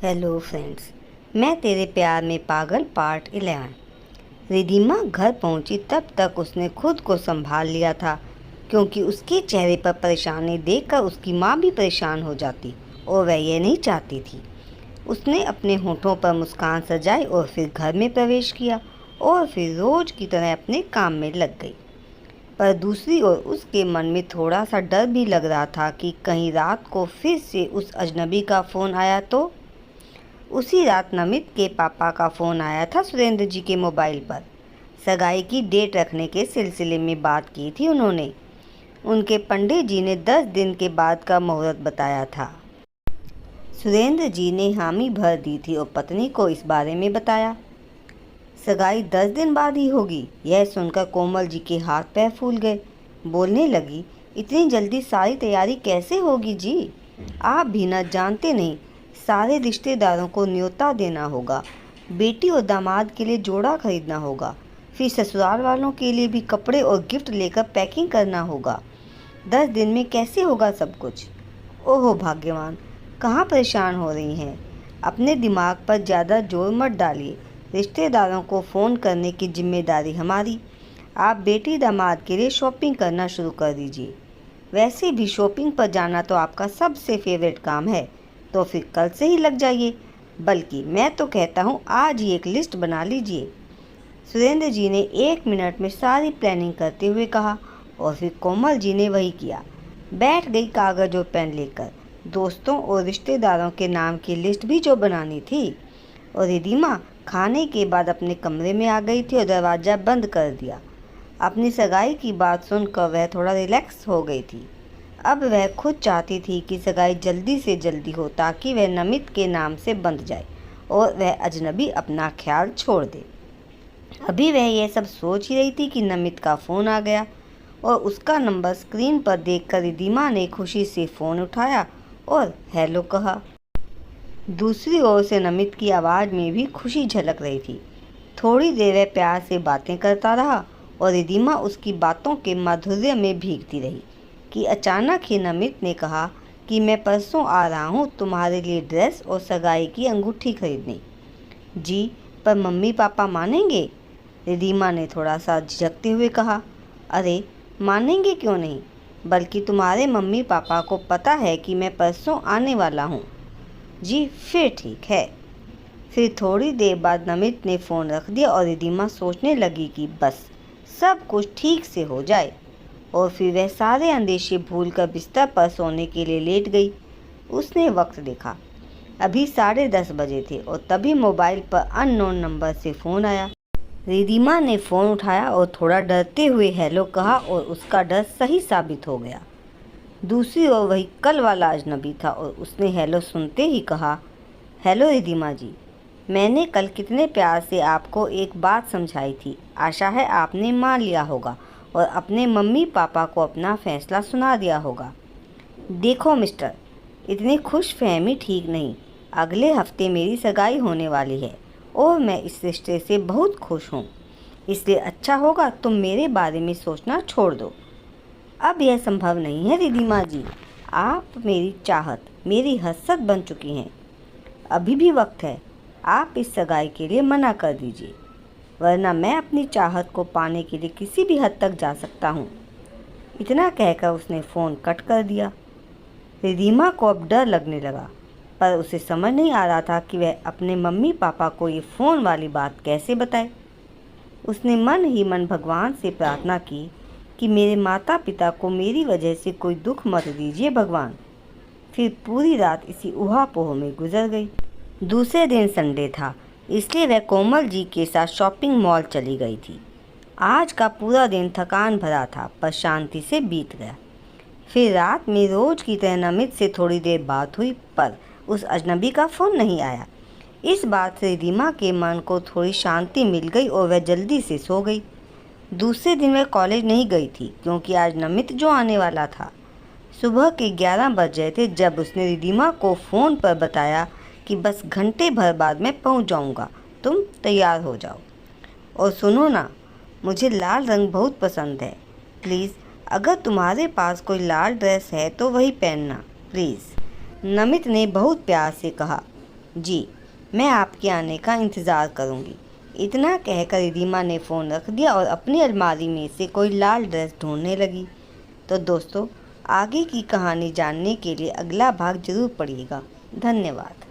Hello friends, मैं तेरे प्यार में पागल पार्ट 11। रिधिमा घर पहुंची तब तक उसने खुद को संभाल लिया था, क्योंकि उसके चेहरे पर परेशानी देखकर उसकी माँ भी परेशान हो जाती और वह यह नहीं चाहती थी। उसने अपने होठों पर मुस्कान सजाई और फिर घर में प्रवेश किया और फिर रोज की तरह अपने काम में लग गई। पर दूसरी ओर उसके मन में थोड़ा सा डर भी लग रहा था कि कहीं रात को फिर से उस अजनबी का फ़ोन आया तो। उसी रात नमित के पापा का फ़ोन आया था सुरेंद्र जी के मोबाइल पर। सगाई की डेट रखने के सिलसिले में बात की थी उन्होंने। उनके पंडित जी ने 10 दिन के बाद का मुहूर्त बताया था। सुरेंद्र जी ने हामी भर दी थी और पत्नी को इस बारे में बताया। सगाई 10 दिन बाद ही होगी। यह सुनकर कोमल जी के हाथ पैर फूल गए। बोलने लगी, इतनी जल्दी सारी तैयारी कैसे होगी जी? आप भी न जानते नहीं, सारे रिश्तेदारों को न्योता देना होगा, बेटी और दामाद के लिए जोड़ा खरीदना होगा, फिर ससुराल वालों के लिए भी कपड़े और गिफ्ट लेकर पैकिंग करना होगा। 10 दिन में कैसे होगा सब कुछ? ओहो भाग्यवान, कहाँ परेशान हो रही हैं? अपने दिमाग पर ज़्यादा जोर मत डालिए। रिश्तेदारों को फ़ोन करने की जिम्मेदारी हमारी। आप बेटी दामाद के लिए शॉपिंग करना शुरू कर दीजिए। वैसे भी शॉपिंग पर जाना तो आपका सबसे फेवरेट काम है, तो फिर कल से ही लग जाइए। बल्कि मैं तो कहता हूँ आज ही एक लिस्ट बना लीजिए। सुरेंद्र जी ने 1 मिनट में सारी प्लानिंग करते हुए कहा और फिर कोमल जी ने वही किया। बैठ गई कागज़ और पेन लेकर। दोस्तों और रिश्तेदारों के नाम की लिस्ट भी जो बनानी थी। और रिधिमा खाने के बाद अपने कमरे में आ गई थी और दरवाज़ा बंद कर दिया। अपनी सगाई की बात सुनकर वह थोड़ा रिलैक्स हो गई थी। अब वह खुद चाहती थी कि सगाई जल्दी से जल्दी हो, ताकि वह नमित के नाम से बंध जाए और वह अजनबी अपना ख्याल छोड़ दे। अभी वह यह सब सोच ही रही थी कि नमित का फ़ोन आ गया और उसका नंबर स्क्रीन पर देखकर रिधिमा ने खुशी से फ़ोन उठाया और हेलो कहा। दूसरी ओर से नमित की आवाज़ में भी खुशी झलक रही थी। थोड़ी देर वह प्यार से बातें करता रहा और रिधिमा उसकी बातों के माधुर्य में भीगती रही कि अचानक ही नमित ने कहा कि मैं परसों आ रहा हूँ तुम्हारे लिए ड्रेस और सगाई की अंगूठी खरीदने। जी, पर मम्मी पापा मानेंगे? रिधिमा ने थोड़ा सा झिझकते हुए कहा। अरे मानेंगे क्यों नहीं, बल्कि तुम्हारे मम्मी पापा को पता है कि मैं परसों आने वाला हूँ। जी फिर ठीक है। फिर थोड़ी देर बाद नमित ने फ़ोन रख दिया और रिधिमा सोचने लगी कि बस सब कुछ ठीक से हो जाए। और फिर वह सारे अंदेशे भूलकर बिस्तर पर सोने के लिए लेट गई। उसने वक्त देखा, अभी 10:30 बजे थे और तभी मोबाइल पर अननोन नंबर से फ़ोन आया। रिधिमा ने फ़ोन उठाया और थोड़ा डरते हुए हेलो कहा और उसका डर सही साबित हो गया। दूसरी ओर वही कल वाला अजनबी था और उसने हेलो सुनते ही कहा, हेलो रिधिमा जी, मैंने कल कितने प्यार से आपको एक बात समझाई थी। आशा है आपने मान लिया होगा और अपने मम्मी पापा को अपना फैसला सुना दिया होगा। देखो मिस्टर, इतनी खुश फहमी ठीक नहीं। अगले हफ्ते मेरी सगाई होने वाली है और मैं इस रिश्ते से बहुत खुश हूँ। इसलिए अच्छा होगा तुम मेरे बारे में सोचना छोड़ दो। अब यह संभव नहीं है रिधिमा जी। आप मेरी चाहत, मेरी हसरत बन चुकी हैं। अभी भी वक्त है। आप इस सगाई के लिए मना कर दीजिए, वरना मैं अपनी चाहत को पाने के लिए किसी भी हद तक जा सकता हूँ। इतना कहकर उसने फ़ोन कट कर दिया। रिधिमा को अब डर लगने लगा, पर उसे समझ नहीं आ रहा था कि वह अपने मम्मी पापा को ये फ़ोन वाली बात कैसे बताए। उसने मन ही मन भगवान से प्रार्थना की कि मेरे माता पिता को मेरी वजह से कोई दुख मत दीजिए भगवान। फिर पूरी रात इसी ऊहा-पोह में गुजर गई। दूसरे दिन संडे था, इसलिए वह कोमल जी के साथ शॉपिंग मॉल चली गई थी। आज का पूरा दिन थकान भरा था, पर शांति से बीत गया। फिर रात में रोज की तरह नमित से थोड़ी देर बात हुई, पर उस अजनबी का फ़ोन नहीं आया। इस बात से रिधिमा के मन को थोड़ी शांति मिल गई और वह जल्दी से सो गई। दूसरे दिन वह कॉलेज नहीं गई थी, क्योंकि आज नमित जो आने वाला था। सुबह के 11 बज गए थे जब उसने रिधिमा को फ़ोन पर बताया कि बस घंटे भर बाद मैं पहुंच जाऊंगा, तुम तैयार हो जाओ। और सुनो ना, मुझे लाल रंग बहुत पसंद है। प्लीज़ अगर तुम्हारे पास कोई लाल ड्रेस है तो वही पहनना प्लीज़। नमित ने बहुत प्यार से कहा। जी, मैं आपके आने का इंतज़ार करूँगी। इतना कहकर रिधिमा ने फ़ोन रख दिया और अपनी अलमारी में से कोई लाल ड्रेस ढूंढने लगी। तो दोस्तों, आगे की कहानी जानने के लिए अगला भाग ज़रूर पढ़िएगा। धन्यवाद।